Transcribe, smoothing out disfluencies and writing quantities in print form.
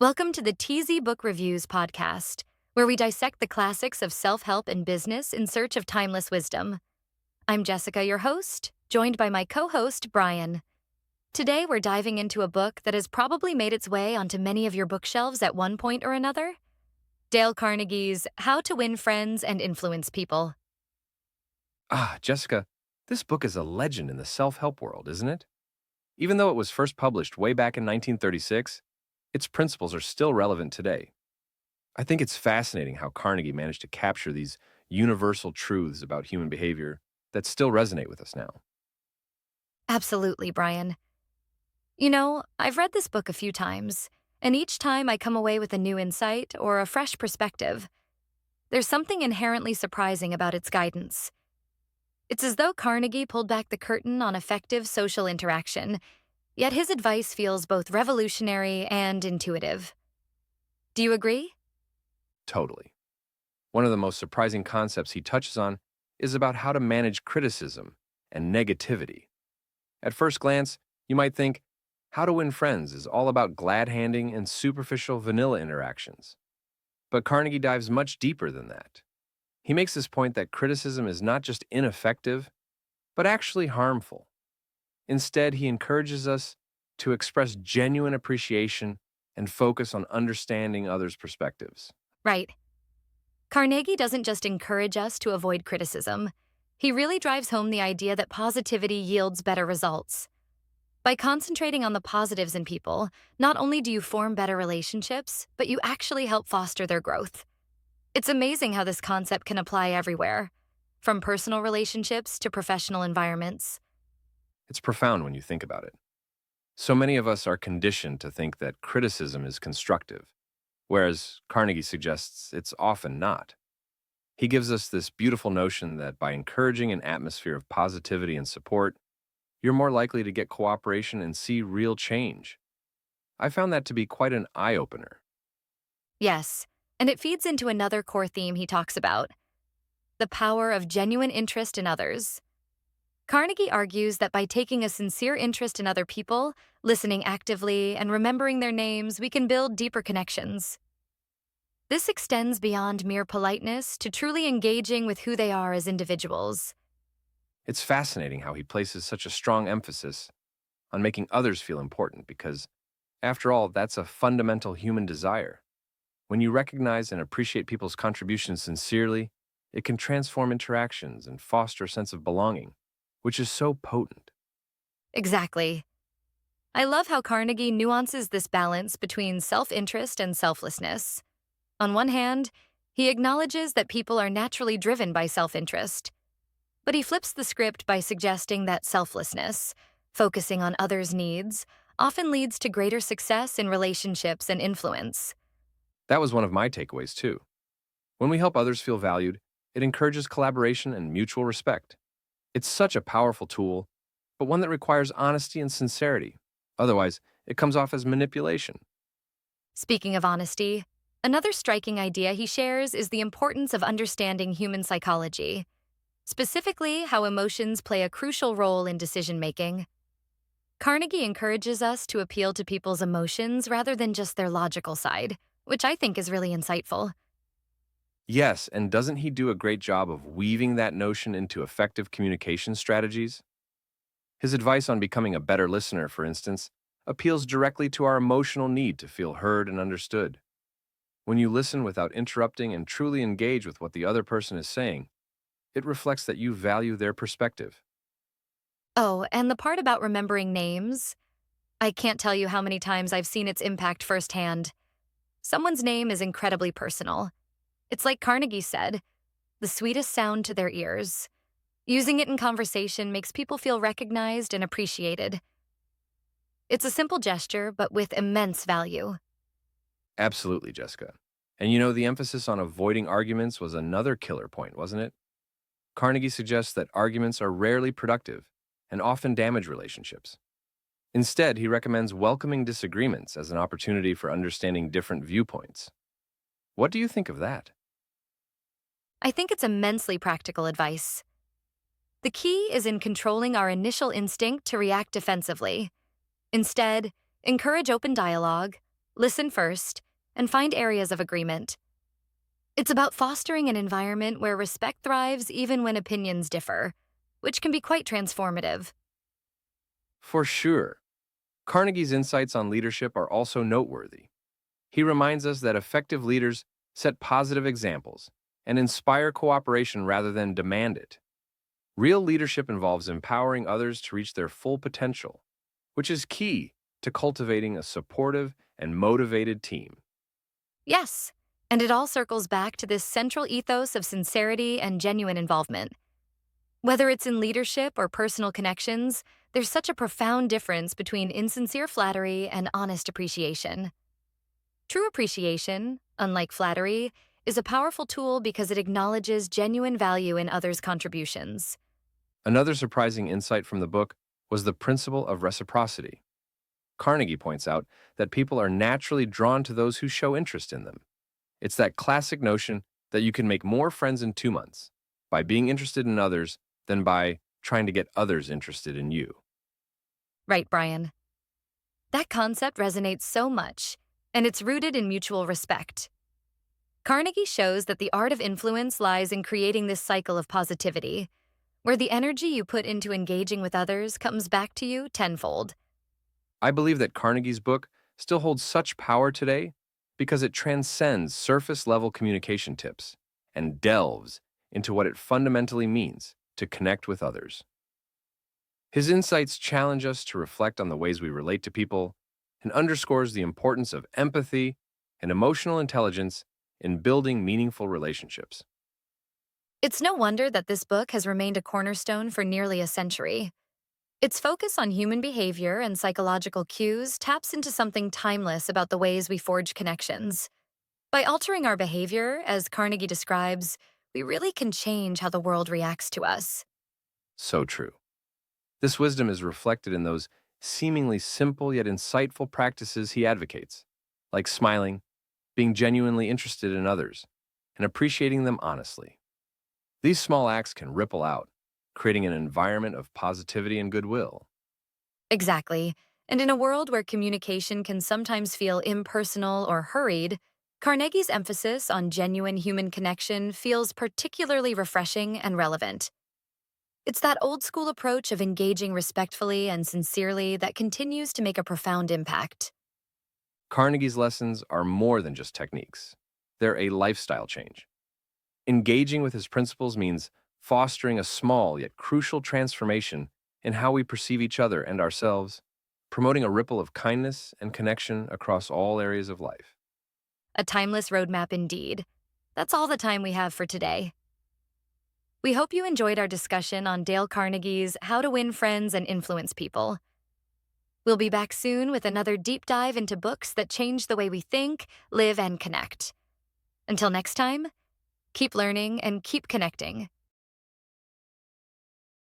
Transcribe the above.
Welcome to the teeZee Book Reviews podcast, where we dissect the classics of self-help and business in search of timeless wisdom. I'm Jessica, your host, joined by my co-host, Brian. Today, we're diving into a book that has probably made its way onto many of your bookshelves at one point or another. Dale Carnegie's How to Win Friends and Influence People. Jessica, this book is a legend in the self-help world, isn't it? Even though it was first published way back in 1936, its principles are still relevant today. I think it's fascinating how Carnegie managed to capture these universal truths about human behavior that still resonate with us now. Absolutely, Brian. You know, I've read this book a few times, and each time I come away with a new insight or a fresh perspective. There's something inherently surprising about its guidance. It's as though Carnegie pulled back the curtain on effective social interaction, yet his advice feels both revolutionary and intuitive. Do you agree? Totally. One of the most surprising concepts he touches on is about how to manage criticism and negativity. At first glance, you might think, how to win friends is all about glad-handing and superficial vanilla interactions. But Carnegie dives much deeper than that. He makes this point that criticism is not just ineffective, but actually harmful. Instead, he encourages us to express genuine appreciation and focus on understanding others' perspectives. Right. Carnegie doesn't just encourage us to avoid criticism. He really drives home the idea that positivity yields better results. By concentrating on the positives in people, not only do you form better relationships, but you actually help foster their growth. It's amazing how this concept can apply everywhere, from personal relationships to professional environments. It's profound when you think about it. So many of us are conditioned to think that criticism is constructive, whereas Carnegie suggests it's often not. He gives us this beautiful notion that by encouraging an atmosphere of positivity and support, you're more likely to get cooperation and see real change. I found that to be quite an eye-opener. Yes, and it feeds into another core theme he talks about: the power of genuine interest in others. Carnegie argues that by taking a sincere interest in other people, listening actively, and remembering their names, we can build deeper connections. This extends beyond mere politeness to truly engaging with who they are as individuals. It's fascinating how he places such a strong emphasis on making others feel important because, after all, that's a fundamental human desire. When you recognize and appreciate people's contributions sincerely, it can transform interactions and foster a sense of belonging, which is so potent. Exactly. I love how Carnegie nuances this balance between self-interest and selflessness. On one hand, he acknowledges that people are naturally driven by self-interest, but he flips the script by suggesting that selflessness, focusing on others' needs, often leads to greater success in relationships and influence. That was one of my takeaways, too. When we help others feel valued, it encourages collaboration and mutual respect. It's such a powerful tool, but one that requires honesty and sincerity. Otherwise, it comes off as manipulation. Speaking of honesty, another striking idea he shares is the importance of understanding human psychology, specifically how emotions play a crucial role in decision-making. Carnegie encourages us to appeal to people's emotions rather than just their logical side, which I think is really insightful. Yes, and doesn't he do a great job of weaving that notion into effective communication strategies? His advice on becoming a better listener, for instance, appeals directly to our emotional need to feel heard and understood. When you listen without interrupting and truly engage with what the other person is saying, it reflects that you value their perspective. Oh, and the part about remembering names, I can't tell you how many times I've seen its impact firsthand. Someone's name is incredibly personal. It's like Carnegie said, the sweetest sound to their ears. Using it in conversation makes people feel recognized and appreciated. It's a simple gesture, but with immense value. Absolutely, Jessica. And you know, the emphasis on avoiding arguments was another killer point, wasn't it? Carnegie suggests that arguments are rarely productive and often damage relationships. Instead, he recommends welcoming disagreements as an opportunity for understanding different viewpoints. What do you think of that? I think it's immensely practical advice. The key is in controlling our initial instinct to react defensively. Instead, encourage open dialogue, listen first, and find areas of agreement. It's about fostering an environment where respect thrives even when opinions differ, which can be quite transformative. For sure, Carnegie's insights on leadership are also noteworthy. He reminds us that effective leaders set positive examples and inspire cooperation rather than demand it. Real leadership involves empowering others to reach their full potential, which is key to cultivating a supportive and motivated team. Yes, and it all circles back to this central ethos of sincerity and genuine involvement. Whether it's in leadership or personal connections, there's such a profound difference between insincere flattery and honest appreciation. True appreciation, unlike flattery, is a powerful tool because it acknowledges genuine value in others' contributions. Another surprising insight from the book was the principle of reciprocity. Carnegie points out that people are naturally drawn to those who show interest in them. It's that classic notion that you can make more friends in 2 months by being interested in others than by trying to get others interested in you. Right, Brian? That concept resonates so much, and it's rooted in mutual respect. Carnegie shows that the art of influence lies in creating this cycle of positivity, where the energy you put into engaging with others comes back to you tenfold. I believe that Carnegie's book still holds such power today because it transcends surface level communication tips and delves into what it fundamentally means to connect with others. His insights challenge us to reflect on the ways we relate to people and underscores the importance of empathy and emotional intelligence in building meaningful relationships. It's no wonder that this book has remained a cornerstone for nearly a century. Its focus on human behavior and psychological cues taps into something timeless about the ways we forge connections. By altering our behavior, as Carnegie describes, we really can change how the world reacts to us. So true. This wisdom is reflected in those seemingly simple yet insightful practices he advocates, like smiling, being genuinely interested in others, and appreciating them honestly. These small acts can ripple out, creating an environment of positivity and goodwill. Exactly. And in a world where communication can sometimes feel impersonal or hurried, Carnegie's emphasis on genuine human connection feels particularly refreshing and relevant. It's that old school approach of engaging respectfully and sincerely that continues to make a profound impact. Carnegie's lessons are more than just techniques. They're a lifestyle change. Engaging with his principles means fostering a small yet crucial transformation in how we perceive each other and ourselves, promoting a ripple of kindness and connection across all areas of life. A timeless roadmap indeed. That's all the time we have for today. We hope you enjoyed our discussion on Dale Carnegie's How to Win Friends and Influence People. We'll be back soon with another deep dive into books that change the way we think, live, and connect. Until next time, keep learning and keep connecting.